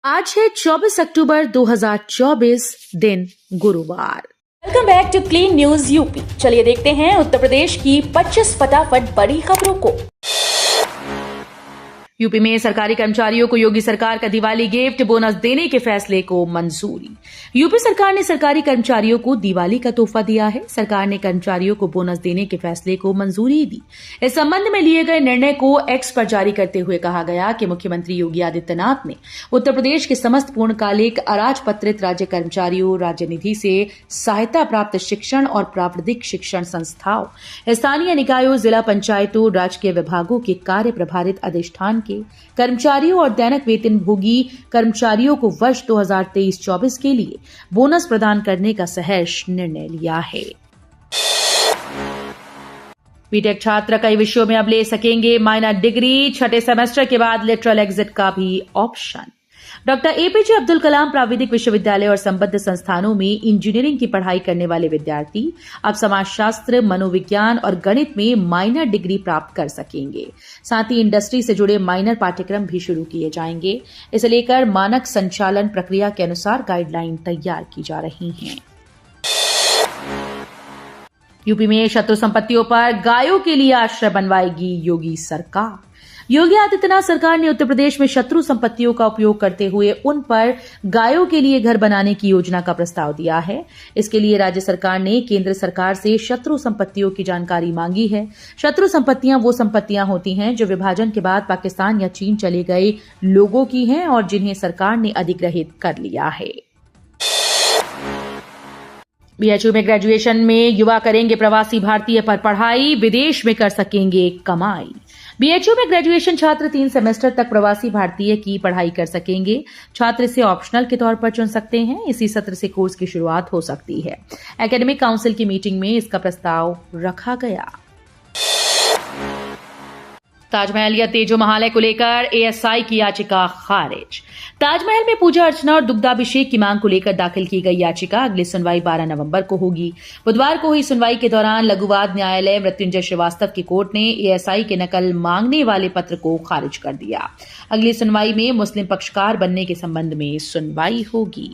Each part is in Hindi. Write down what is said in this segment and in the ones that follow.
आज है 24 अक्टूबर 2024 दिन गुरुवार। Welcome back to clean news UP. चलिए देखते हैं उत्तर प्रदेश की 25 फटाफट बड़ी खबरों को। यूपी में सरकारी कर्मचारियों को योगी सरकार का दिवाली गिफ्ट बोनस देने के फैसले को मंजूरी। यूपी सरकार ने सरकारी कर्मचारियों को दिवाली का तोहफा दिया है। सरकार ने कर्मचारियों को बोनस देने के फैसले को मंजूरी दी। इस संबंध में लिए गए निर्णय को एक्स पर जारी करते हुए कहा गया कि मुख्यमंत्री योगी आदित्यनाथ ने उत्तर प्रदेश के समस्त पूर्णकालिक अराजपत्रित राज्य कर्मचारियों, राज्य निधि से सहायता प्राप्त शिक्षण और प्राविधिक शिक्षण संस्थाओं, स्थानीय निकायों, जिला पंचायतों, राजकीय विभागों के कार्य प्रभारित अधिष्ठान के कर्मचारियों और दैनिक वेतन भोगी कर्मचारियों को वर्ष 2023-24 के लिए बोनस प्रदान करने का सहर्ष निर्णय लिया है। बीटेक छात्र कई विषयों में अब ले सकेंगे माइनर डिग्री। छठे सेमेस्टर के बाद लिटरल एग्जिट का भी option. Doctor APJ Abdul Kalam प्राविधिक विश्वविद्यालय और संबद्ध संस्थानों में इंजीनियरिंग की पढ़ाई करने वाले विद्यार्थी अब समाजशास्त्र, मनोविज्ञान और गणित में माइनर डिग्री प्राप्त कर सकेंगे। साथ ही इंडस्ट्री से जुड़े माइनर पाठ्यक्रम भी शुरू किए जाएंगे। इसे लेकर मानक संचालन प्रक्रिया के अनुसार गाइडलाइन तैयार की जा रही हैं। यूपी में शत्रु संपत्तियों पर गायों के लिए आश्रय बनवाएगी योगी सरकार। योगी आदित्यनाथ सरकार ने उत्तर प्रदेश में शत्रु संपत्तियों का उपयोग करते हुए उन पर गायों के लिए घर बनाने की योजना का प्रस्ताव दिया है। इसके लिए राज्य सरकार ने केंद्र सरकार से शत्रु संपत्तियों की जानकारी मांगी है। शत्रु संपत्तियां वो संपत्तियां होती हैं जो विभाजन के बाद पाकिस्तान या चीन चले गए लोगों की हैं और जिन्हें सरकार ने अधिग्रहित कर लिया है। बीएचयू में ग्रेजुएशन में युवा करेंगे प्रवासी भारतीय पर पढ़ाई, विदेश में कर सकेंगे कमाई। बीएचयू में ग्रेजुएशन छात्र 3 सेमेस्टर तक प्रवासी भारतीय की पढ़ाई कर सकेंगे। छात्र इसे ऑप्शनल के तौर पर चुन सकते हैं। इसी सत्र से कोर्स की शुरुआत हो सकती है। एकेडमिक काउंसिल की मीटिंग में इसका प्रस्ताव रखा गया। ताजमहल या तेजो महालय को लेकर एएसआई की याचिका खारिज। ताजमहल में पूजा अर्चना और दुग्धाभिषेक की मांग को लेकर दाखिल की गई याचिका अगली सुनवाई 12 नवंबर को होगी। बुधवार को हुई सुनवाई के दौरान लघुवाद न्यायालय मृत्युंजय श्रीवास्तव की कोर्ट ने एएसआई के नकल मांगने वाले पत्र को खारिज कर दिया। अगली सुनवाई में मुस्लिम पक्षकार बनने के संबंध में सुनवाई होगी।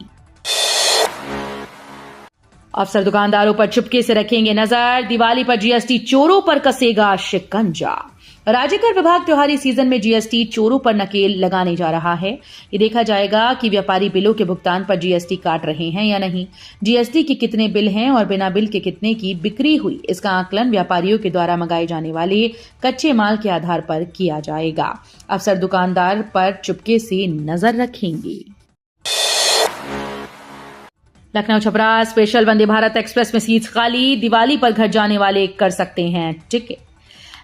अफसर दुकानदारों पर चुपके से रखेंगे नजर। दिवाली पर जीएसटी चोरों पर कसेगा शिकंजा। राज्य कर विभाग त्योहारी सीजन में जीएसटी चोरों पर नकेल लगाने जा रहा है। ये देखा जाएगा कि व्यापारी बिलों के भुगतान पर जीएसटी काट रहे हैं या नहीं, जीएसटी के कितने बिल हैं और बिना बिल के कितने की बिक्री हुई। इसका आकलन व्यापारियों के द्वारा मंगाए जाने वाले कच्चे माल के आधार पर किया जाएगा। अफसर दुकानदार पर चुपके से नजर रखेंगे। लखनऊ छपरा स्पेशल वंदे भारत एक्सप्रेस में सीट्स खाली। दिवाली पर घर जाने वाले कर सकते हैं टिकट।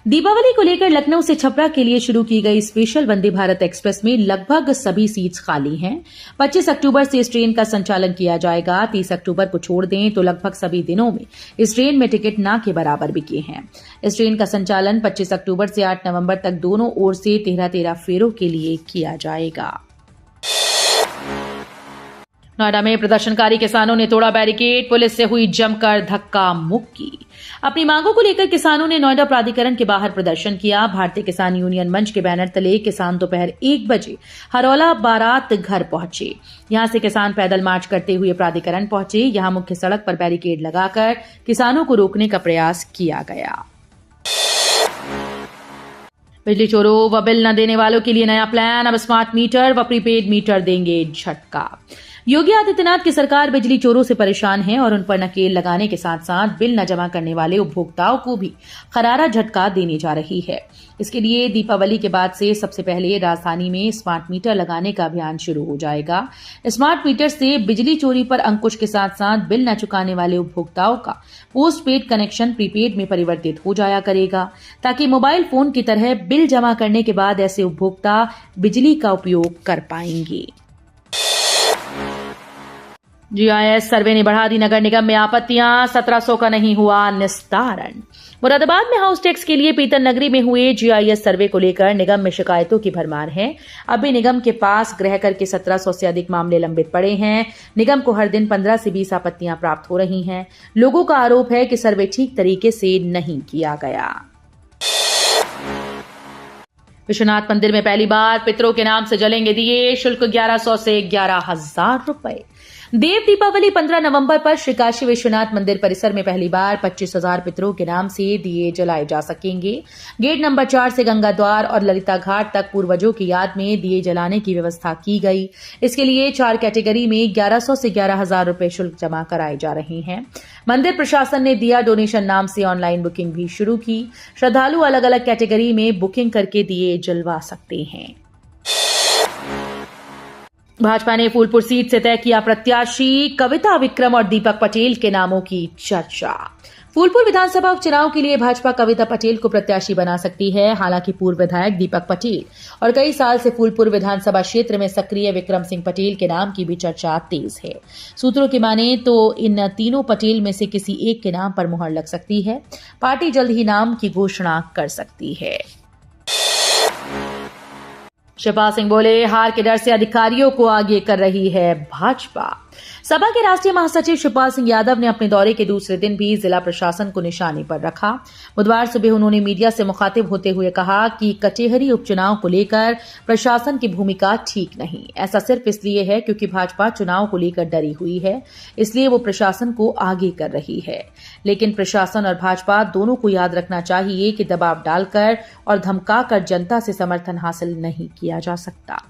दीपावली को लेकर लखनऊ से छपरा के लिए शुरू की गई स्पेशल वंदे भारत एक्सप्रेस में लगभग सभी सीट्स खाली हैं। 25 अक्टूबर से इस ट्रेन का संचालन किया जाएगा। 30 अक्टूबर को छोड़ दें तो लगभग सभी दिनों में इस ट्रेन में टिकट ना के बराबर बिके हैं। इस ट्रेन का संचालन 25 अक्टूबर से 8 नवंबर तक दोनों ओर से 13-13 फेरों के लिए किया जाएगा। नोएडा में प्रदर्शनकारी किसानों ने तोड़ा बैरिकेड, पुलिस से हुई जमकर धक्का मुक्की। अपनी मांगों को लेकर किसानों ने नोएडा प्राधिकरण के बाहर प्रदर्शन किया। भारतीय किसान यूनियन मंच के बैनर तले किसान दोपहर 1 बजे हरौला बारात घर पहुंचे। यहां से किसान पैदल मार्च करते हुए प्राधिकरण पहुंचे। यहां मुख्य सड़क पर बैरिकेड लगाकर किसानों को रोकने का प्रयास किया गया। बिजली चोरों व बिल न देने वालों के लिए नया प्लान। अब स्मार्ट मीटर व प्रीपेड मीटर देंगे झटका। योगी आदित्यनाथ की सरकार बिजली चोरों से परेशान है और उन पर नकेल लगाने के साथ साथ बिल न जमा करने वाले उपभोक्ताओं को भी करारा झटका देने जा रही है। इसके लिए दीपावली के बाद से सबसे पहले राजधानी में स्मार्ट मीटर लगाने का अभियान शुरू हो जाएगा। स्मार्ट मीटर से बिजली चोरी पर अंकुश के साथ साथ बिल न चुकाने वाले उपभोक्ताओं का पोस्ट पेड कनेक्शन प्रीपेड में परिवर्तित हो जाया करेगा, ताकि मोबाइल फोन की तरह बिल जमा करने के बाद ऐसे उपभोक्ता बिजली का उपयोग कर पाएंगे। जीआईएस सर्वे ने बढ़ा दी नगर निगम में आपत्तियां। 1700 का नहीं हुआ निस्तारण। मुरादाबाद में हाउस टैक्स के लिए पीतल नगरी में हुए जीआईएस सर्वे को लेकर निगम में शिकायतों की भरमार है। अभी निगम के पास गृह कर के 1700 से अधिक मामले लंबित पड़े हैं। निगम को हर दिन 15 से 20 आपत्तियां प्राप्त हो रही हैं। लोगों का आरोप है कि सर्वे ठीक तरीके से नहीं किया गया। विश्वनाथ मंदिर में पहली बार पितरों के नाम से जलेंगे दिए, शुल्क 1100 से 11,000 रुपए। देव दीपावली 15 नवंबर पर श्री काशी विश्वनाथ मंदिर परिसर में पहली बार 25,000 पितरों के नाम से दिए जलाए जा सकेंगे। गेट नंबर 4 से गंगा द्वार और ललिता घाट तक पूर्वजों की याद में दिए जलाने की व्यवस्था की गई। इसके लिए 4 कैटेगरी में 1100 से 11,000 रुपए शुल्क जमा कराए जा रहे हैं। मंदिर प्रशासन ने दिया डोनेशन नाम से ऑनलाइन बुकिंग भी शुरू की। श्रद्धालु अलग अलग कैटेगरी में बुकिंग करके दिए जलवा सकते हैं। भाजपा ने फूलपुर सीट से तय किया प्रत्याशी, कविता विक्रम और दीपक पटेल के नामों की चर्चा। फूलपुर विधानसभा उपचुनाव के लिए भाजपा कविता पटेल को प्रत्याशी बना सकती है। हालांकि पूर्व विधायक दीपक पटेल और कई साल से फूलपुर विधानसभा क्षेत्र में सक्रिय विक्रम सिंह पटेल के नाम की भी चर्चा तेज है। सूत्रों की माने तो इन तीनों पटेल में से किसी एक के नाम पर मुहर लग सकती है। पार्टी जल्द ही नाम की घोषणा कर सकती है। शिवपाल सिंह बोले, हार के डर से अधिकारियों को आगे कर रही है भाजपा। सपा के राष्ट्रीय महासचिव शिवपाल सिंह यादव ने अपने दौरे के दूसरे दिन भी जिला प्रशासन को निशाने पर रखा। बुधवार सुबह उन्होंने मीडिया से मुखातिब होते हुए कहा कि कचहरी उपचुनाव को लेकर प्रशासन की भूमिका ठीक नहीं। ऐसा सिर्फ इसलिए है क्योंकि भाजपा चुनाव को लेकर डरी हुई है, इसलिए वो प्रशासन को आगे कर रही है। लेकिन प्रशासन और भाजपा दोनों को याद रखना चाहिए कि दबाव डालकर और धमकाकर जनता से समर्थन हासिल नहीं किया जा सकता।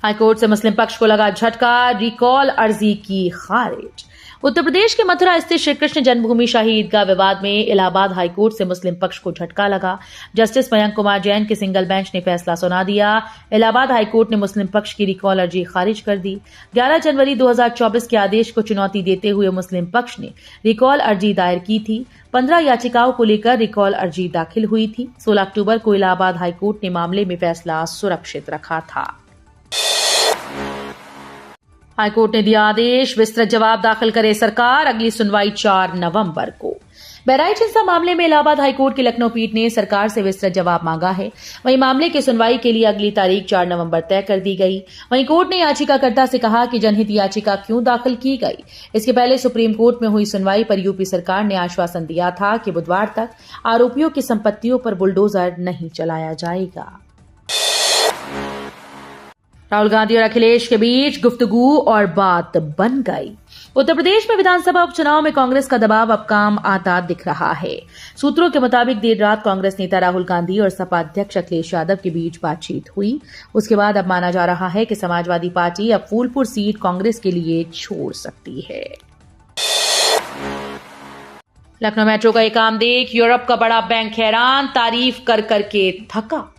हाईकोर्ट से मुस्लिम पक्ष को लगा झटका, रिकॉल अर्जी की खारिज। उत्तर प्रदेश के मथुरा स्थित श्री कृष्ण जन्मभूमि शाही ईदगाह विवाद में इलाहाबाद हाईकोर्ट से मुस्लिम पक्ष को झटका लगा। जस्टिस मयंक कुमार जैन के सिंगल बेंच ने फैसला सुना दिया। इलाहाबाद हाईकोर्ट ने मुस्लिम पक्ष की रिकॉल अर्जी खारिज कर दी। 11 जनवरी 2024 के आदेश को चुनौती देते हुए मुस्लिम पक्ष ने रिकॉल अर्जी दायर की थी। 15 याचिकाओं को लेकर रिकॉल अर्जी दाखिल हुई थी। 16 अक्टूबर को इलाहाबाद हाईकोर्ट ने मामले में फैसला सुरक्षित रखा था। हाईकोर्ट ने दिया आदेश, विस्तृत जवाब दाखिल करे सरकार, अगली सुनवाई 4 नवंबर को। बहराइच हिंसा मामले में इलाहाबाद हाईकोर्ट की लखनऊ पीठ ने सरकार से विस्तृत जवाब मांगा है। वहीं मामले की सुनवाई के लिए अगली तारीख 4 नवंबर तय कर दी गई। वहीं कोर्ट ने याचिकाकर्ता से कहा कि जनहित याचिका क्यों दाखिल की गई। इसके पहले सुप्रीम कोर्ट में हुई सुनवाई पर यूपी सरकार ने आश्वासन दिया था कि बुधवार तक आरोपियों की संपत्तियों पर बुलडोजर नहीं चलाया जाएगा। राहुल गांधी और अखिलेश के बीच गुफ्तगू और बात बन गई। उत्तर प्रदेश में विधानसभा उपचुनाव में कांग्रेस का दबाव अब काम आता दिख रहा है। सूत्रों के मुताबिक देर रात कांग्रेस नेता राहुल गांधी और सपा अध्यक्ष अखिलेश यादव के बीच बातचीत हुई। उसके बाद अब माना जा रहा है कि समाजवादी पार्टी अब फूलपुर सीट कांग्रेस के लिए छोड़ सकती है। लखनऊ मेट्रो का ये काम देख यूरोप का बड़ा बैंक हैरान, तारीफ कर करके थका।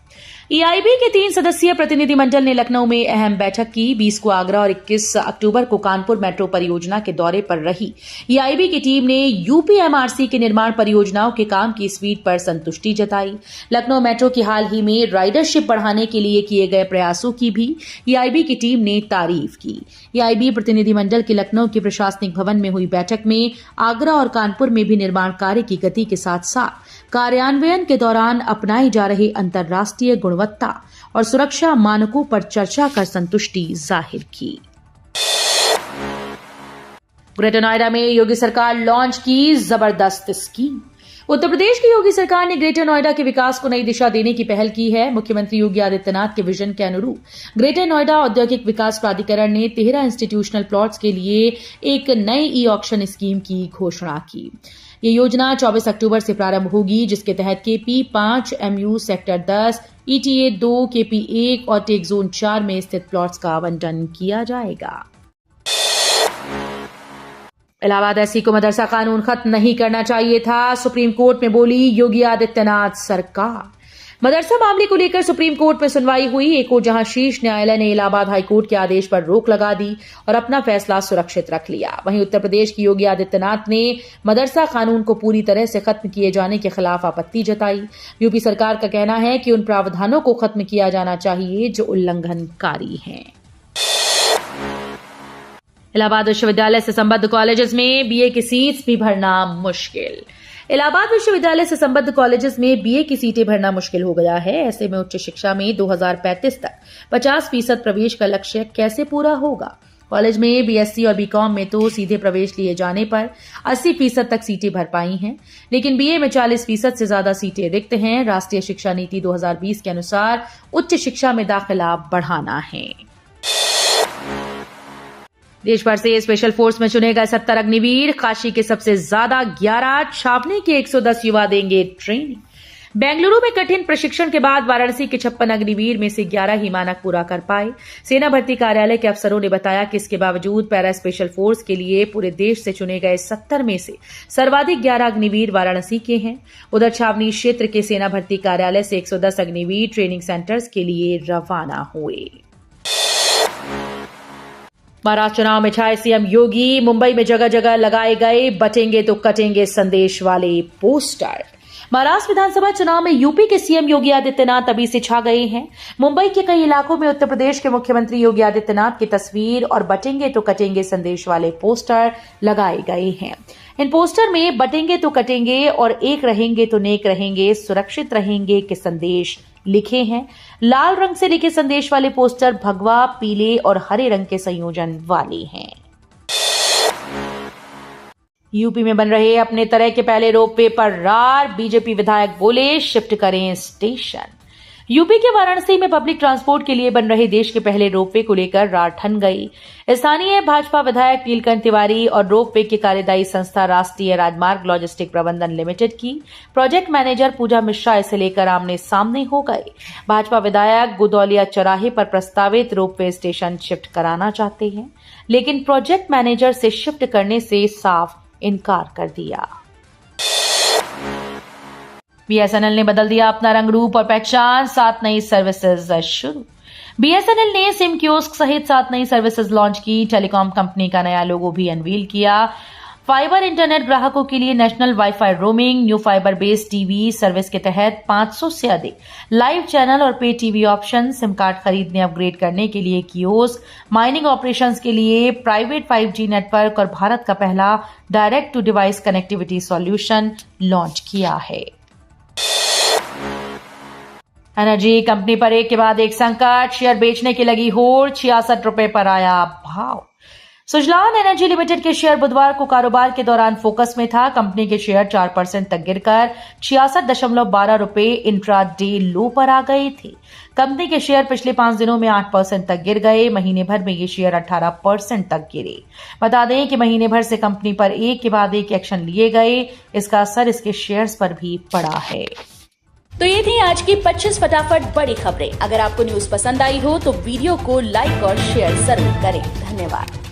ईआईबी के 3 सदस्यीय प्रतिनिधिमंडल ने लखनऊ में अहम बैठक की। 20 को आगरा और 21 अक्टूबर को कानपुर मेट्रो परियोजना के दौरे पर रही ईआईबी की टीम ने यूपीएमआरसी के निर्माण परियोजनाओं के काम की स्पीड पर संतुष्टि जताई। लखनऊ मेट्रो की हाल ही में राइडरशिप बढ़ाने के लिए किए गए प्रयासों की भी ईआईबी की टीम ने तारीफ की। ईआईबी प्रतिनिधिमंडल की लखनऊ के प्रशासनिक भवन में हुई बैठक में आगरा और कानपुर में भी निर्माण कार्य की गति के साथ साथ कार्यान्वयन के दौरान अपनाए जा रहे अंतर्राष्ट्रीय गुणवत्ता और सुरक्षा मानकों पर चर्चा कर संतुष्टि जाहिर की। ग्रेटर नोएडा में योगी सरकार लॉन्च की जबरदस्त स्कीम। उत्तर प्रदेश की योगी सरकार ने ग्रेटर नोएडा के विकास को नई दिशा देने की पहल की है। मुख्यमंत्री योगी आदित्यनाथ के विजन के अनुरूप ग्रेटर नोएडा औद्योगिक विकास प्राधिकरण ने 13 इंस्टीट्यूशनल प्लॉट्स के लिए एक नई ई ऑक्शन स्कीम की घोषणा की। ये योजना 24 अक्टूबर से प्रारंभ होगी, जिसके तहत KP 5, MU sector 10, ETA 2, KP 1 और टेक जोन 4 में स्थित प्लॉट्स का आवंटन किया जाएगा। इलाहाबाद एससी को मदरसा कानून खत्म नहीं करना चाहिए था, सुप्रीम कोर्ट में बोली योगी आदित्यनाथ सरकार। मदरसा मामले को लेकर सुप्रीम कोर्ट में सुनवाई हुई। एक ओर जहां शीर्ष न्यायालय ने इलाहाबाद हाईकोर्ट के आदेश पर रोक लगा दी और अपना फैसला सुरक्षित रख लिया, वहीं उत्तर प्रदेश की योगी आदित्यनाथ ने मदरसा कानून को पूरी तरह से खत्म किए जाने के खिलाफ आपत्ति जताई। यूपी सरकार का कहना है कि उन प्रावधानों को खत्म किया जाना चाहिए जो उल्लंघनकारी हैं। इलाहाबाद विश्वविद्यालय से संबद्ध कॉलेजेस में बीए की सीट्स भी भरना मुश्किल। इलाहाबाद विश्वविद्यालय से संबद्ध कॉलेजेस में बीए की सीटें भरना मुश्किल हो गया है। ऐसे में उच्च शिक्षा में 2035 तक 50% प्रवेश का लक्ष्य कैसे पूरा होगा। कॉलेज में बीएससी और बीकॉम में तो सीधे प्रवेश लिए जाने पर 80% तक सीटें भर पाई हैं, लेकिन बीए में 40% से ज्यादा सीटें रिक्त हैं। राष्ट्रीय शिक्षा नीति 2020 के अनुसार उच्च शिक्षा में दाखिला बढ़ाना है। देश भर से स्पेशल फोर्स में चुने गए 70 अग्निवीर, काशी के सबसे ज्यादा 11, छावनी के 110 युवा देंगे ट्रेनिंग। बेंगलुरु में कठिन प्रशिक्षण के बाद वाराणसी के 56 अग्निवीर में से 11 ही मानक पूरा कर पाए। सेना भर्ती कार्यालय के अफसरों ने बताया कि इसके बावजूद पैरा स्पेशल फोर्स के लिए पूरे देश से चुने गए 70 में से सर्वाधिक 11 अग्निवीर वाराणसी के हैं। उधर छावनी क्षेत्र के सेना भर्ती कार्यालय से 110 अग्निवीर ट्रेनिंग सेंटर्स के लिए रवाना हुए। महाराष्ट्र चुनाव में छाए सीएम योगी, मुंबई में जगह जगह लगाए गए बटेंगे तो कटेंगे संदेश वाले पोस्टर। महाराष्ट्र विधानसभा चुनाव में यूपी के सीएम योगी आदित्यनाथ अभी से छा गए हैं। मुंबई के कई इलाकों में उत्तर प्रदेश के मुख्यमंत्री योगी आदित्यनाथ की तस्वीर और बटेंगे तो कटेंगे संदेश वाले पोस्टर लगाए गए हैं। इन पोस्टर में बटेंगे तो कटेंगे और एक रहेंगे तो नेक रहेंगे, सुरक्षित रहेंगे के संदेश लिखे हैं। लाल रंग से लिखे संदेश वाले पोस्टर भगवा, पीले और हरे रंग के संयोजन वाले हैं। यूपी में बन रहे अपने तरह के पहले रोपवे पर रार, बीजेपी विधायक बोले शिफ्ट करें स्टेशन। यूपी के वाराणसी में पब्लिक ट्रांसपोर्ट के लिए बन रहे देश के पहले रोपवे को लेकर रार ठन गई। स्थानीय भाजपा विधायक नीलकंठ तिवारी और रोपवे की कार्यदायी संस्था राष्ट्रीय राजमार्ग लॉजिस्टिक प्रबंधन लिमिटेड की प्रोजेक्ट मैनेजर पूजा मिश्रा इसे लेकर आमने सामने हो गए। भाजपा विधायक गुदौलिया चौराहे पर प्रस्तावित रोपवे स्टेशन शिफ्ट कराना चाहते हैं, लेकिन प्रोजेक्ट मैनेजर से शिफ्ट करने से साफ इनकार कर दिया। बीएसएनएल ने बदल दिया अपना रंग, रूप और पहचान, 7 नई सर्विसेज शुरू। बीएसएनएल ने सिम कियोस्क सहित 7 नई सर्विसेज लॉन्च की। टेलीकॉम कंपनी का नया लोगो भी अनवील किया। फाइबर इंटरनेट ग्राहकों के लिए national wifi roaming, new fibre based TV service के तहत 500 से अधिक लाइव चैनल और पे टीवी ऑप्शन, सिम कार्ड खरीदने अपग्रेड करने के लिए कियोस्क, माइनिंग ऑपरेशंस के लिए प्राइवेट 5G नेटवर्क और भारत का पहला direct to device connectivity solution launch किया है। एनर्जी कंपनी पर एक के बाद एक संकट, शेयर बेचने की लगी होड़, 66 रुपए पर आया भाव। सुजलान एनर्जी लिमिटेड के शेयर बुधवार को कारोबार के दौरान फोकस में था। कंपनी के शेयर 4% तक गिरकर 66.12 रुपए इंट्रा डे लो पर आ गए थे। कंपनी के शेयर पिछले 5 दिनों में 8% तक गिर गए। महीने भर में ये शेयर 18% तक गिरे। बता दें कि महीने भर से कंपनी पर एक के बाद एक एक्शन लिए गए। इसका असर इसके शेयर्स पर भी पड़ा है। तो ये थी आज की 25 फटाफट बड़ी खबरें। अगर आपको न्यूज पसंद आई हो तो वीडियो को लाइक और शेयर जरूर करें। धन्यवाद।